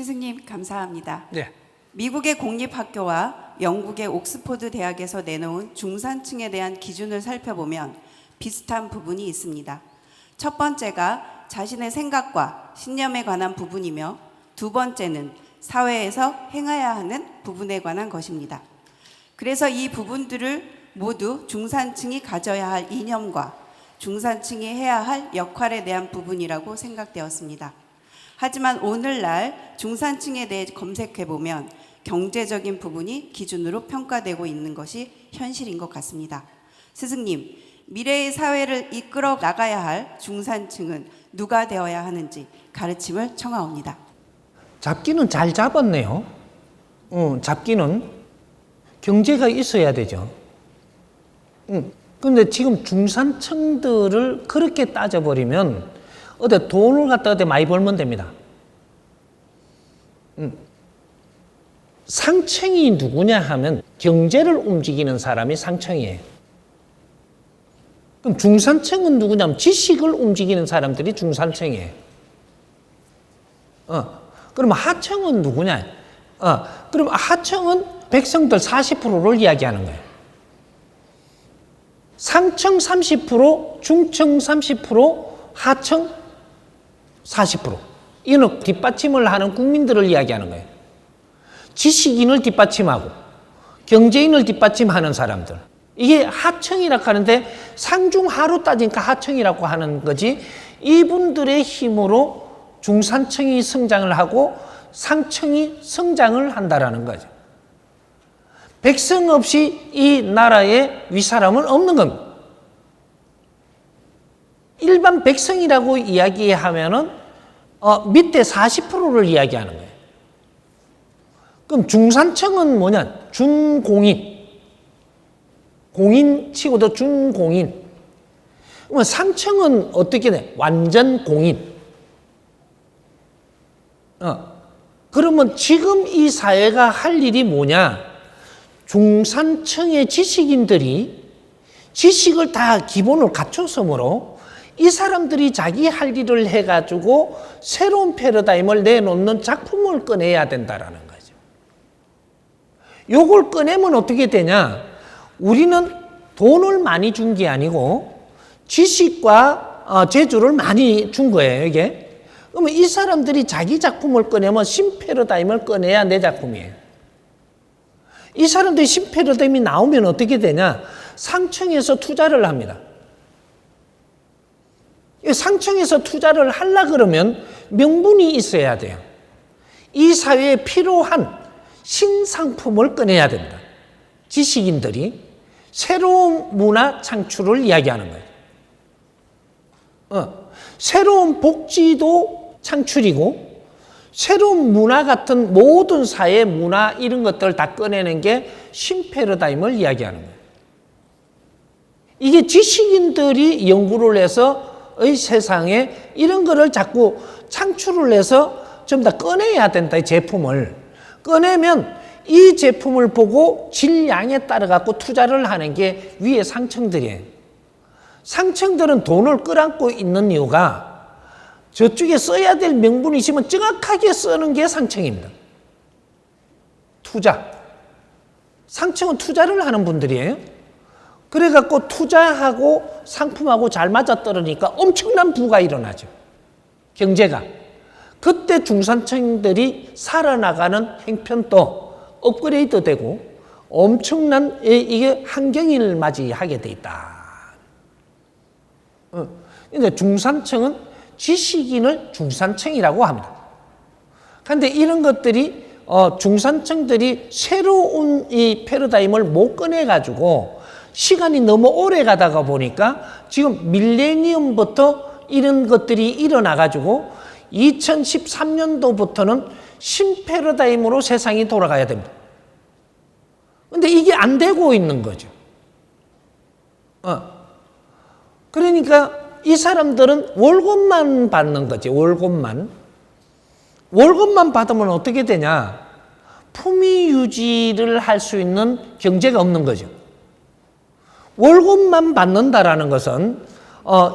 스승님 감사합니다. 네. 미국의 공립학교와 영국의 옥스포드 대학에서 내놓은 중산층에 대한 기준을 살펴보면 비슷한 부분이 있습니다. 첫 번째가 자신의 생각과 신념에 관한 부분이며 두 번째는 사회에서 행해야 하는 부분에 관한 것입니다. 그래서 이 부분들을 모두 중산층이 가져야 할 이념과 중산층이 해야 할 역할에 대한 부분이라고 생각되었습니다. 하지만 오늘날 중산층에 대해 검색해보면 경제적인 부분이 기준으로 평가되고 있는 것이 현실인 것 같습니다. 스승님, 미래의 사회를 이끌어 나가야 할 중산층은 누가 되어야 하는지 가르침을 청하옵니다. 잡기는 잘 잡았네요. 잡기는 경제가 있어야 되죠. 근데 지금 중산층들을 그렇게 따져버리면 어디 돈을 갖다 어디 많이 벌면 됩니다. 상층이 누구냐 하면 경제를 움직이는 사람이 상층이에요. 그럼 중산층은 누구냐면 지식을 움직이는 사람들이 중산층이에요. 그럼 하층은 누구냐? 그럼 하층은 백성들 40%를 이야기하는 거예요. 상층 30%, 중층 30%, 하층 40%. 이는 뒷받침을 하는 국민들을 이야기하는 거예요. 지식인을 뒷받침하고 경제인을 뒷받침하는 사람들. 이게 하층이라고 하는데 상중하로 따지니까 하층이라고 하는 거지, 이분들의 힘으로 중산층이 성장을 하고 상층이 성장을 한다라는 거죠. 백성 없이 이 나라에 위사람은 없는 겁니다. 일반 백성이라고 이야기하면은 밑에 40%를 이야기하는 거예요. 그럼 중산층은 뭐냐? 준공인. 공인 치고도 준공인. 그러면 상층은 어떻게 돼? 완전 공인. 그러면 지금 이 사회가 할 일이 뭐냐? 중산층의 지식인들이 지식을 다 기본을 갖췄으므로 이 사람들이 자기 할 일을 해가지고 새로운 패러다임을 내놓는 작품을 꺼내야 된다라는 거죠. 요걸 꺼내면 어떻게 되냐? 우리는 돈을 많이 준 게 아니고 지식과 재주를 많이 준 거예요, 이게. 그러면 이 사람들이 자기 작품을 꺼내면 신패러다임을 꺼내야 내 작품이에요. 이 사람들이 신패러다임이 나오면 어떻게 되냐? 상층에서 투자를 합니다. 상층에서 투자를 하려고 그러면 명분이 있어야 돼요. 이 사회에 필요한 신상품을 꺼내야 된다. 지식인들이 새로운 문화 창출을 이야기하는 거예요. 새로운 복지도 창출이고 새로운 문화 같은 모든 사회 문화 이런 것들을 다 꺼내는 게 신패러다임을 이야기하는 거예요. 이게 지식인들이 연구를 해서 이 세상에 이런 거를 자꾸 창출을 해서 좀 다 꺼내야 된다. 이 제품을 꺼내면 이 제품을 보고 질량에 따라 갖고 투자를 하는 게 위에 상층들이에요. 상층들은 돈을 끌어안고 있는 이유가 저쪽에 써야 될 명분이 있으면 정확하게 쓰는 게 상층입니다. 투자. 상층은 투자를 하는 분들이에요. 그래갖고 투자하고 상품하고 잘 맞아떨어지니까 엄청난 부가 일어나죠. 경제가. 그때 중산층들이 살아나가는 형편도 업그레이드 되고 엄청난 이게 환경을 맞이하게 돼 있다. 근데 중산층은 지식인을 중산층이라고 합니다. 그런데 이런 것들이 중산층들이 새로운 이 패러다임을 못 꺼내가지고 시간이 너무 오래 가다가 보니까 지금 밀레니엄부터 이런 것들이 일어나가지고 2013년도부터는 신패러다임으로 세상이 돌아가야 됩니다. 근데 이게 안 되고 있는 거죠. 그러니까 이 사람들은 월급만 받는 거지, 월급만. 월급만 받으면 어떻게 되냐? 품위 유지를 할 수 있는 경제가 없는 거죠. 월급만 받는다라는 것은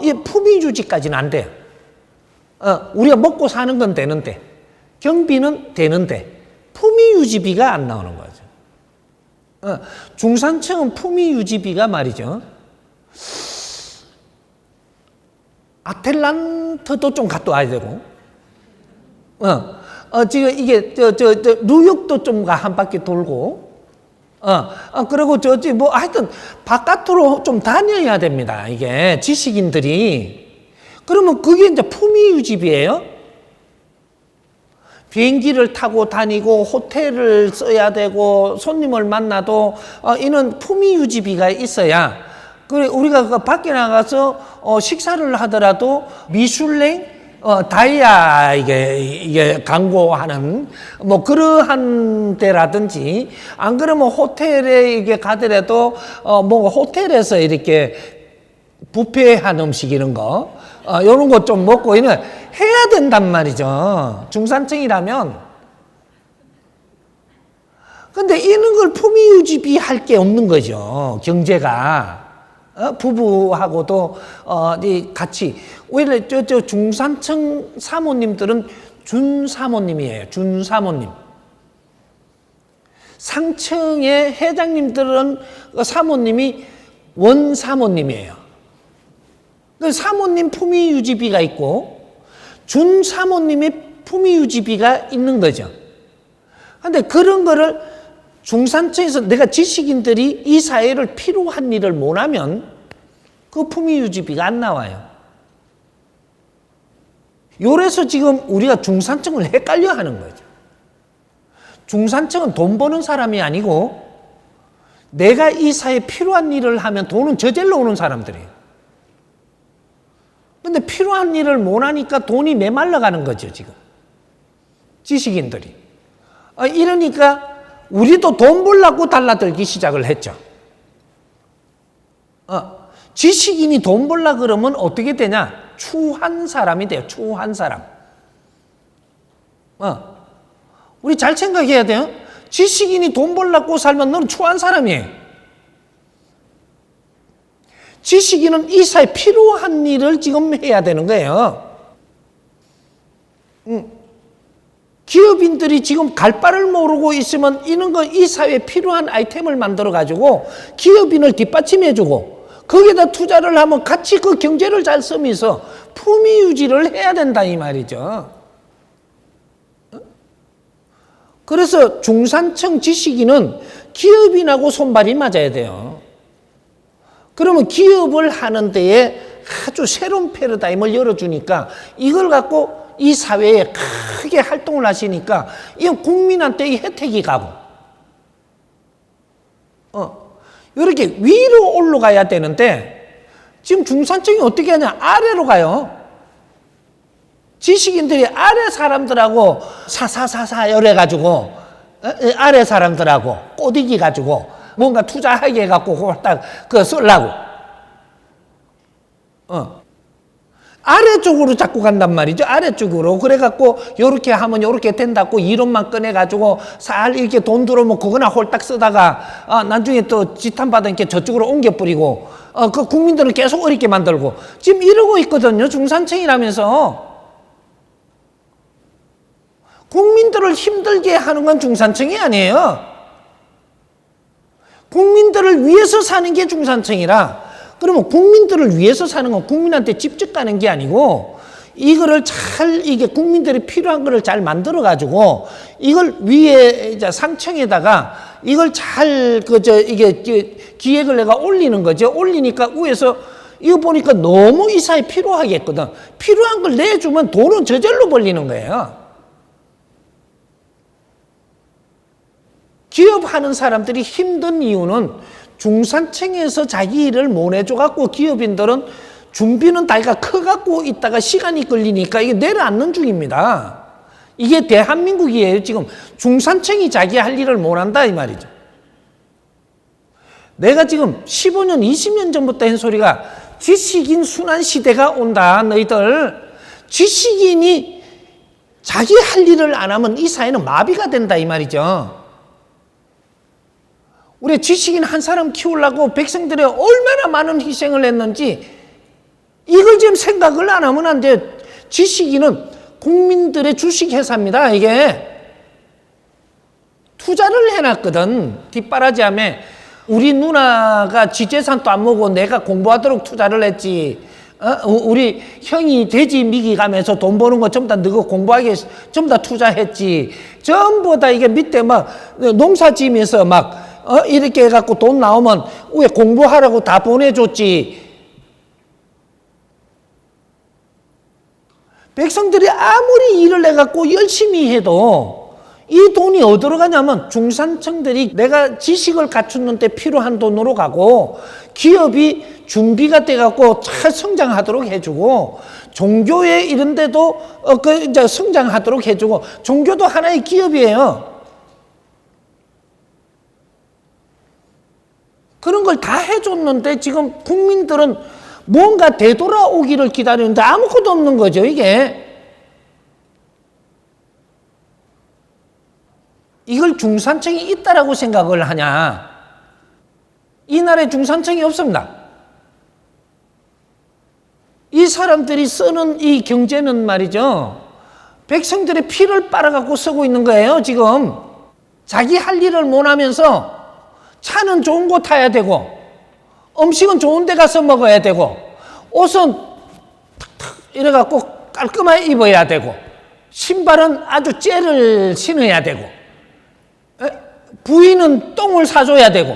이 품위 유지까지는 안 돼요. 우리가 먹고 사는 건 되는데 경비는 되는데 품위 유지비가 안 나오는 거죠. 중산층은 품위 유지비가 말이죠. 아틀란트도 좀 갔다 와야 되고, 지금 이게 뉴욕도 좀 한 바퀴 돌고, 그리고 하여튼 바깥으로 좀 다녀야 됩니다. 이게 지식인들이. 그러면 그게 이제 품위 유지비예요. 비행기를 타고 다니고 호텔을 써야 되고 손님을 만나도 이런 품위 유지비가 있어야. 그래 우리가 그 밖에 나가서 식사를 하더라도 미슐랭 다이아 이게 광고하는 뭐 그러한 데라든지, 안 그러면 호텔에 이게 가더라도 뭐 호텔에서 이렇게 뷔페한 음식 이런 거 이런 거 좀 먹고 이런 해야 된단 말이죠. 중산층이라면. 근데 이런 걸 품위 유지비 할 게 없는 거죠. 경제가. 부부하고도 같이. 원래 저 중산층 사모님들은 준사모님이에요. 준사모님. 상층의 회장님들은 사모님이 원사모님이에요. 사모님 품위 유지비가 있고 준사모님의 품위 유지비가 있는 거죠. 그런데 그런 거를 중산층에서 내가 지식인들이 이 사회를 필요한 일을 못하면 그 품위 유지비가 안 나와요. 요래서 지금 우리가 중산층을 헷갈려 하는 거죠. 중산층은 돈 버는 사람이 아니고 내가 이 사회에 필요한 일을 하면 돈은 저절로 오는 사람들이에요. 근데 필요한 일을 못하니까 돈이 메말라 가는 거죠, 지금. 지식인들이. 이러니까 우리도 돈 벌려고 달라들기 시작을 했죠. 지식인이 돈 벌려 그러면 어떻게 되냐? 추한 사람이 돼요, 추한 사람. 우리 잘 생각해야 돼요. 지식인이 돈 벌려고 살면 너는 추한 사람이에요. 지식인은 이 사회에 필요한 일을 지금 해야 되는 거예요. 기업인들이 지금 갈 바를 모르고 있으면 이런 거 이 사회에 필요한 아이템을 만들어 가지고 기업인을 뒷받침해주고 거기에다 투자를 하면 같이 그 경제를 잘 쓰면서 품위 유지를 해야 된다 이 말이죠. 그래서 중산층 지식인은 기업인하고 손발이 맞아야 돼요. 그러면 기업을 하는 데에 아주 새로운 패러다임을 열어주니까 이걸 갖고 이 사회에 크게 활동을 하시니까 이건 국민한테 이 혜택이 가고 이렇게 위로 올라가야 되는데 지금 중산층이 어떻게 하냐? 아래로 가요. 지식인들이 아래 사람들하고 사사사사 열해가지고 아래 사람들하고 꼬디기 가지고 뭔가 투자하게 해갖고 그걸 딱 쓰려고 아래쪽으로 자꾸 간단 말이죠. 아래쪽으로. 그래갖고 요렇게 하면 요렇게 된다고 이론만 꺼내가지고 살 이렇게 돈 들어오면 그거나 홀딱 쓰다가 나중에 또 지탄받은 게 저쪽으로 옮겨버리고 그 국민들은 계속 어렵게 만들고 지금 이러고 있거든요. 중산층이라면서. 국민들을 힘들게 하는 건 중산층이 아니에요. 국민들을 위해서 사는 게 중산층이라. 그러면 국민들을 위해서 사는 건 국민한테 직접 가는 게 아니고 이거를 잘 이게 국민들이 필요한 거를 잘 만들어 가지고 이걸 위에 이제 상층에다가 이걸 잘 이게 기획을 내가 올리는 거죠. 올리니까 위에서 이거 보니까 너무 이 사회 필요하겠거든. 필요한 걸 내주면 돈은 저절로 벌리는 거예요. 기업하는 사람들이 힘든 이유는 중산층에서 자기 일을 못 해줘갖고 기업인들은 준비는 다이가 커갖고 있다가 시간이 걸리니까 이게 내려앉는 중입니다. 이게 대한민국이에요. 지금 중산층이 자기 할 일을 못 한다 이 말이죠. 내가 지금 15년, 20년 전부터 한 소리가 지식인 순환 시대가 온다. 너희들 지식인이 자기 할 일을 안 하면 이 사회는 마비가 된다 이 말이죠. 우리 지식인 한 사람 키우려고 백성들이 얼마나 많은 희생을 했는지 이걸 지금 생각을 안 하면 안 돼. 지식인은 국민들의 주식회사입니다. 이게 투자를 해놨거든. 뒷바라지함에 우리 누나가 지 재산도 안 모으고 내가 공부하도록 투자를 했지. 우리 형이 돼지 미기 가면서 돈 버는 거 전부 다 너가 공부하기 위해서 전부 다 투자했지. 전부 다 이게 밑에 막 농사 지면서 막 이렇게 해갖고 돈 나오면 왜 공부하라고 다 보내줬지. 백성들이 아무리 일을 해갖고 열심히 해도 이 돈이 어디로 가냐면 중산층들이 내가 지식을 갖추는데 필요한 돈으로 가고 기업이 준비가 돼갖고 잘 성장하도록 해주고 종교에 이런 데도 이제 성장하도록 해주고 종교도 하나의 기업이에요. 그런 걸 다 해줬는데 지금 국민들은 뭔가 되돌아오기를 기다리는데 아무것도 없는 거죠, 이게. 이걸 중산층이 있다라고 생각을 하냐? 이 나라에 중산층이 없습니다. 이 사람들이 쓰는 이 경제는 말이죠. 백성들의 피를 빨아갖고 쓰고 있는 거예요, 지금. 자기 할 일을 못 하면서 차는 좋은 거 타야 되고 음식은 좋은 데 가서 먹어야 되고 옷은 탁탁 이래갖고 깔끔하게 입어야 되고 신발은 아주 째를 신어야 되고 부인은 똥을 사줘야 되고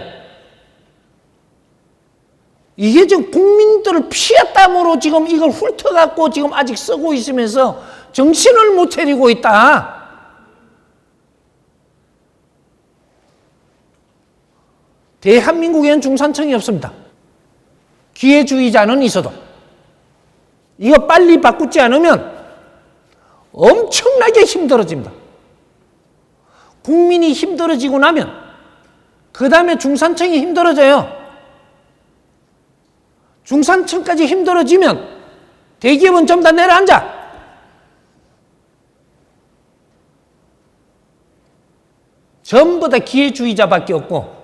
이게 지금 국민들을 피와 땀으로 지금 이걸 훑어갖고 지금 아직 쓰고 있으면서 정신을 못 차리고 있다. 대한민국에는 중산층이 없습니다. 기회주의자는 있어도 이거 빨리 바꾸지 않으면 엄청나게 힘들어집니다. 국민이 힘들어지고 나면 그 다음에 중산층이 힘들어져요. 중산층까지 힘들어지면 대기업은 전부 다 내려앉아. 전부 다 기회주의자밖에 없고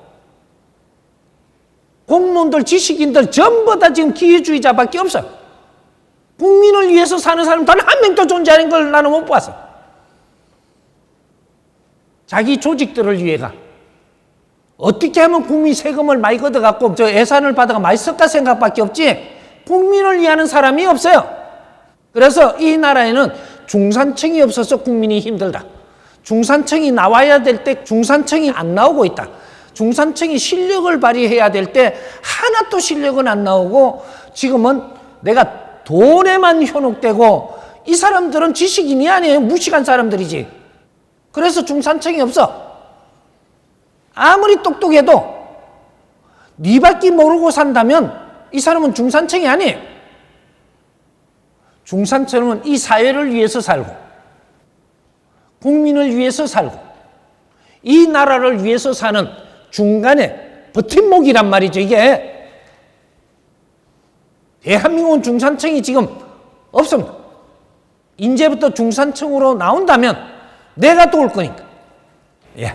공무원들, 지식인들 전부 다 지금 기회주의자밖에 없어요. 국민을 위해서 사는 사람 단 한 명도 존재하는 걸 나는 못 봤어. 자기 조직들을 위해가 어떻게 하면 국민 세금을 많이 걷어갖고 저 예산을 받아가 많이 쓸까 생각밖에 없지 국민을 위하는 사람이 없어요. 그래서 이 나라에는 중산층이 없어서 국민이 힘들다. 중산층이 나와야 될 때 중산층이 안 나오고 있다. 중산층이 실력을 발휘해야 될 때 하나도 실력은 안 나오고 지금은 내가 돈에만 현혹되고 이 사람들은 지식인이 아니에요. 무식한 사람들이지. 그래서 중산층이 없어. 아무리 똑똑해도 네 밖에 모르고 산다면 이 사람은 중산층이 아니에요. 중산층은 이 사회를 위해서 살고 국민을 위해서 살고 이 나라를 위해서 사는 중간에 버팀목이란 말이죠. 이게 대한민국은 중산층이 지금 없습니다. 이제부터 중산층으로 나온다면 내가 또 올 거니까. 예.